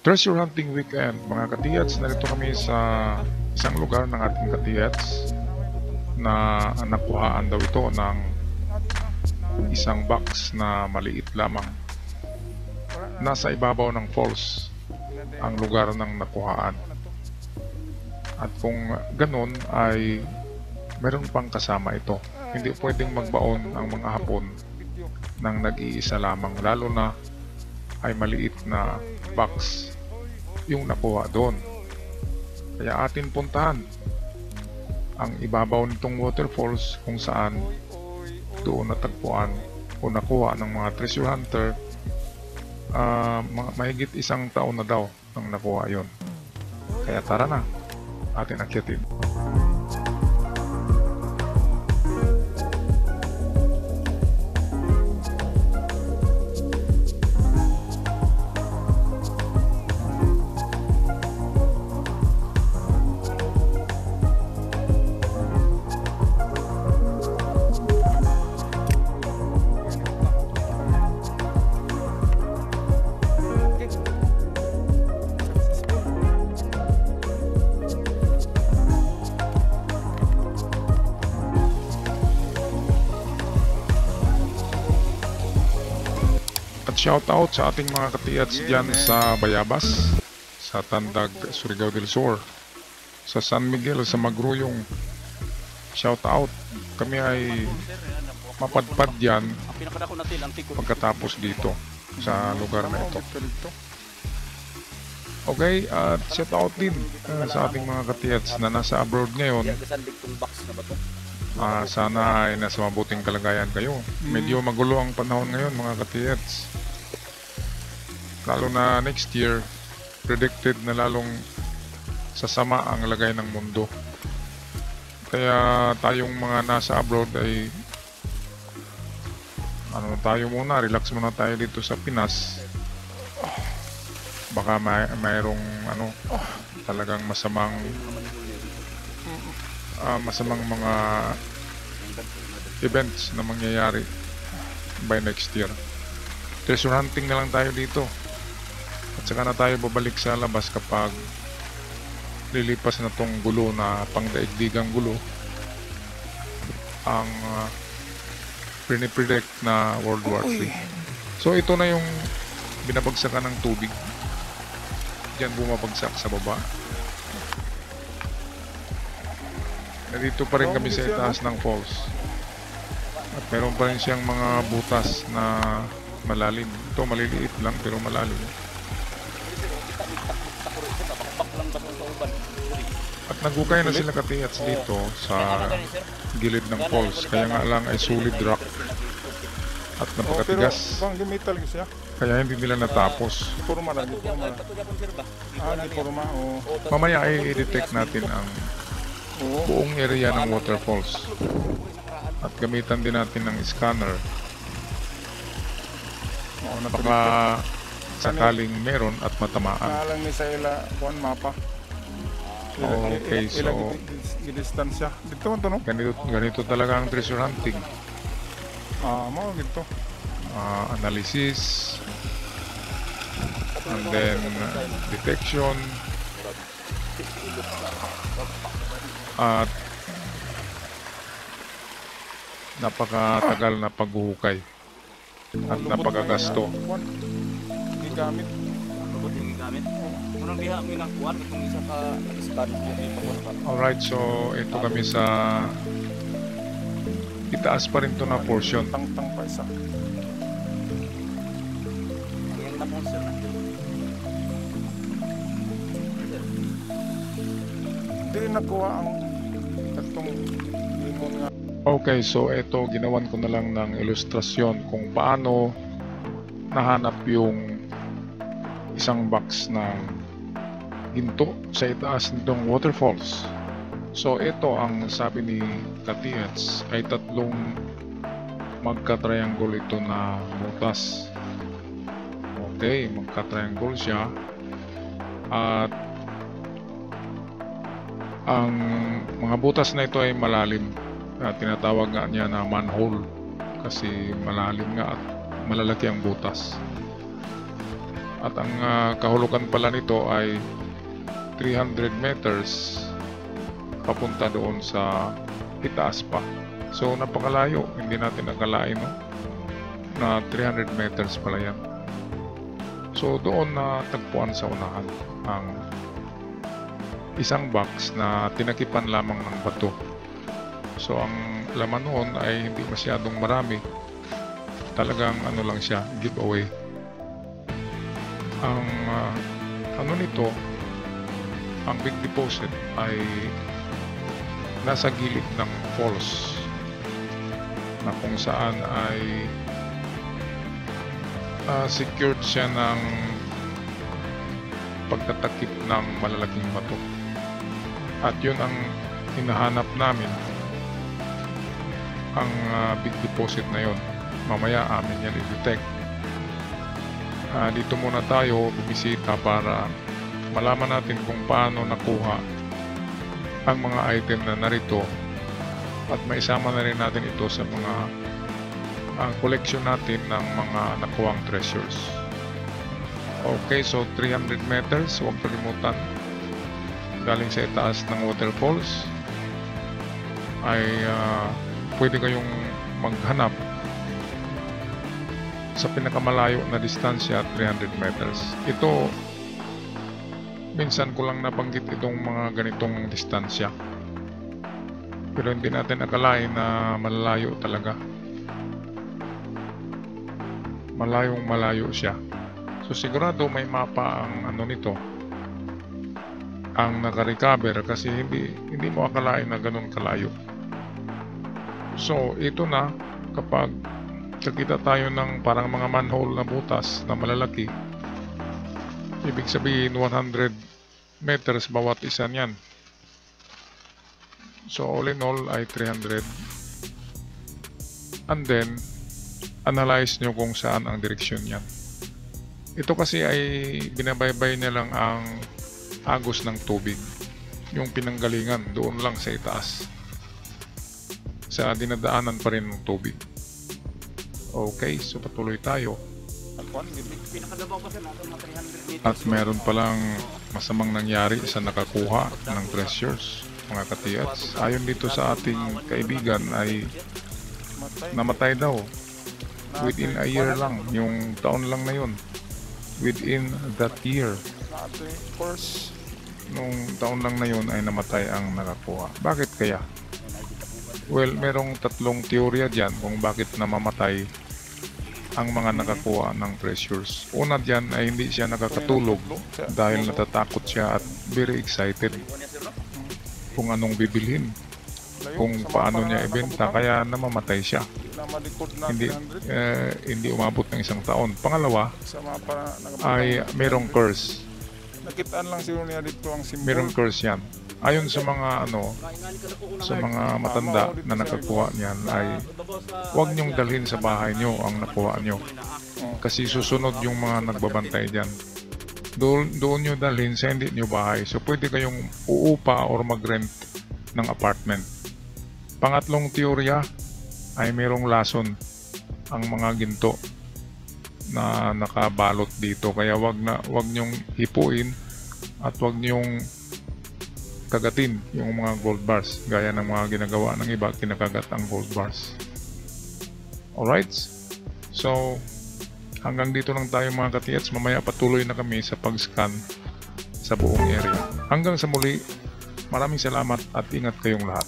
Treasure Hunting Weekend, mga katiyats, narito kami sa isang lugar ng ating katiyats na nakuhaan daw ito ng isang box na maliit lamang. Nasa ibabaw ng falls ang lugar ng nakuhaan. At kung ganun ay meron pang kasama ito. Hindi pwedeng magbaon ang mga Hapon ng nag-iisa lamang, lalo na ay maliit na box yung nakuha doon. Kaya atin puntahan ang ibabaw nitong waterfalls kung saan doon natagpuan o nakuha ng mga treasure hunter. Mahigit 1 taon na daw nang nakuha yon. Kaya tara na, atin akyatin. Shout out sa ating mga katiyats dyan sa Bayabas, sa Tandag, Surigao del Sur, sa San Miguel, sa Magruyong. Shout out. Kami ay mapadpad dyan pagkatapos dito sa lugar na ito. Okay, at shout out din sa ating mga katiyats na nasa abroad ngayon. Sana ay nasa mabuting kalagayan kayo. Medyo magulo ang panahon ngayon, mga katiyats. Lalo na next year, predicted na lalong sasama ang lagay ng mundo. Kaya tayong mga nasa abroad ay tayo muna, relax muna tayo dito sa Pinas. Baka mayroong talagang masamang mga events na mangyayari by next year. Treasure hunting na lang tayo dito. At saka na tayo babalik sa labas kapag lilipas na tong gulo na pangdaigdigang gulo, ang pinipredict na World War III. So ito na yung binabagsakan ng tubig. Diyan bumabagsak sa baba. Nandito pa rin kami sa itaas ng falls. At meron pa rin siyang mga butas na malalim. Ito maliliit lang pero malalim. At nagukay na sila katiyats dito sa gilid ng falls. Kaya nga lang ay solid rock at napakatigas. Kaya hindi nila natapos. Mamaya ay i-detect natin ang buong area ng waterfalls. At gamitan din natin ng scanner. Baka sakaling meron at matamaan. Okay, so ganito talaga ang treasure hunting. Analysis, and then detection, at napakatagal na paghuhukay at napakagasto. Alright, so ito kami sa itaas pa rin to na portion. Okay, so ito ginawan ko na lang ng ilustrasyon kung paano nahanap yung isang box ng ginto sa itaas nitong waterfalls. So ito ang sabi ni katiyats ay 3 magka-triangle ito na butas. Okay, magka-triangle siya. At ang mga butas na ito ay malalim. Tinatawag nga niya na manhole kasi malalim nga at malalaki ang butas. At ang kahulugan pala nito ay 300 meters papunta doon sa itaas pa. So napakalayo, hindi natin akalain, no? Na 300 meters pala yan. So doon na tagpuan sa unahan ang isang box na tinakipan lamang ng bato. So ang laman noon ay hindi masyadong marami. Talagang ano lang siya, giveaway. Ang ano nito, ang big deposit ay nasa gilid ng falls na kung saan ay secured siya ng pagtatakip ng malalaking bato. At yun ang hinahanap namin, ang big deposit na yun. Mamaya amin yan i-detect. Dito muna tayo bumisita para malaman natin kung paano nakuha ang mga item na narito at maisama na rin natin ito sa mga collection natin ng mga nakuhang treasures. Okay, so 300 meters, huwag kalimutan, galing sa itaas ng waterfalls ay pwede kayong maghanap sa pinakamalayo na distansya, 300 meters. Ito, minsan ko lang nabanggit itong mga ganitong distansya, pero hindi natin akalain na malalayo talaga. Malayong malayo siya. So sigurado may mapa ang ano nito, ang naka-recover, kasi hindi mo akalain na ganun kalayo. So ito na, kapag nakita tayo ng parang mga manhole na butas na malalaki, ibig sabihin 100 meters bawat isa niyan. So all in all ay 300. And then analyze nyo kung saan ang direksyon niyan. Ito kasi ay binabaybay niya lang ang agos ng tubig, yung pinanggalingan doon lang sa itaas, sa dinadaanan pa rin ng tubig. Okay, so patuloy tayo. At meron palang masamang nangyari sa nakakuha ng treasures, mga katiyats. Ayon dito sa ating kaibigan ay namatay daw within a year lang, yung taon lang na yun. Within that year, nung taon lang na yun ay namatay ang nakakuha. Bakit kaya? Well, merong tatlong teorya dyan kung bakit namamatay ang mga nakakuha ng treasures. Una dyan ay hindi siya nakakatulog dahil natatakot siya at very excited kung anong bibilhin, kung paano niya ibenta, kaya namamatay siya. Hindi umabot ng isang taon. Pangalawa ay merong curse. Merong curse yan. Ayon sa mga sa mga matanda na nakakuha niyan ay huwag niyong dalhin sa bahay niyo ang nakuha niyo, kasi susunod yung mga nagbabantay diyan. Doon niyo dalhin sa hindi niyo bahay. So pwede kayong uupa or mag-rent ng apartment. Pangatlong teorya ay merong lason ang mga ginto na nakabalot dito, kaya wag niyong hipuin at wag niyong kagatin yung mga gold bars gaya ng mga ginagawa ng iba, kinakagat ang gold bars. Alright, so hanggang dito lang tayo mga katiyats. Mamaya patuloy na kami sa pag-scan sa buong area. Hanggang sa muli, maraming salamat at ingat kayong lahat.